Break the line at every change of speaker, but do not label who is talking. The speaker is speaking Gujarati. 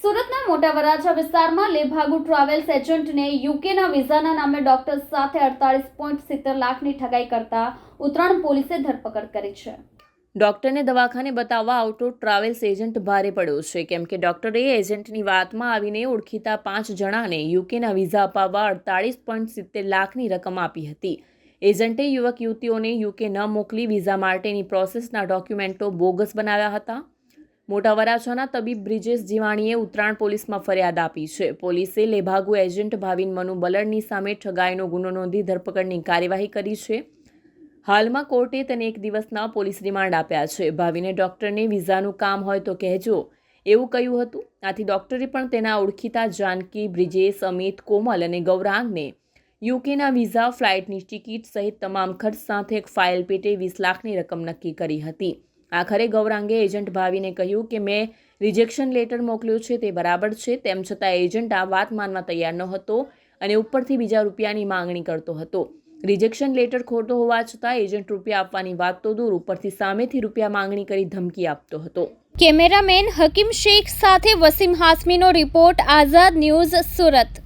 સુરતના મોટા વરાછા વિસ્તારમાં લેભાગુ ટ્રાવેલ્સ એજન્ટને યુકેના વિઝાના નામે ડોક્ટર સાથે 48.70 લાખની ઠગાઈ કરતા ઉત્તરાણ પોલીસે ધરપકડ કરી છે।
ડોક્ટરને દવાખાને બતાવવા આવતો ટ્રાવેલ્સ એજન્ટ ભારે પડ્યો છે, કેમ કે ડોક્ટરે એજન્ટની વાતમાં આવીને ઓળખીતા 5 જણાને યુકેના વિઝા અપાવવા 48.70 લાખની રકમ આપી હતી। એજન્ટે યુવક યુવતીઓને યુકે ન મોકલી વિઝા માટેની પ્રોસેસના ડોક્યુમેન્ટો બોગસ બનાવ્યા હતા। મોટા વરાછાના તબીબ બ્રિજેશ જીવાણીએ ઉત્તરાણ પોલીસમાં ફરિયાદ આપી છે। પોલીસે લેભાગુ એજન્ટ ભાવિન મનુ બલડની સામે ઠગાઈનો ગુનો નોંધી ધરપકડની કાર્યવાહી કરી છે। હાલમાં કોર્ટે તેને 1 દિવસના પોલીસ રિમાન્ડ આપ્યા છે। ભાવિને ડોક્ટરને વિઝાનું કામ હોય તો કહેજો એવું કહ્યું હતું। આથી ડોક્ટરે પણ તેના ઓળખીતા જાનકી, બ્રિજેશ, અમિત, કોમલ અને ગૌરાંગને યુકેના વિઝા, ફ્લાઇટની ટિકિટ સહિત તમામ ખર્ચ સાથે એક ફાઇલ પેટે 20 લાખની રકમ નક્કી કરી હતી। આખરે ગૌરાંગે એજન્ટ ભાવિને કહ્યું કે મેં રિજેક્શન લેટર મોકલ્યો છે તે બરાબર છે, તેમ છતાં એજન્ટ આ વાત માનવા તૈયાર ન હતો અને ઉપરથી બીજા રૂપિયાની માંગણી કરતો હતો। રિજેક્શન લેટર ખોટો હોવા છતાં એજન્ટ રૂપિયા આપવાની વાત તો દૂર, ઉપરથી સામેથી રૂપિયા માંગણી કરી ધમકી આપતો હતો।
કેમેરામેન હકીમ શેખ સાથે વસીમ હાસમીનો રિપોર્ટ, આઝાદ ન્યૂઝ, સુરત।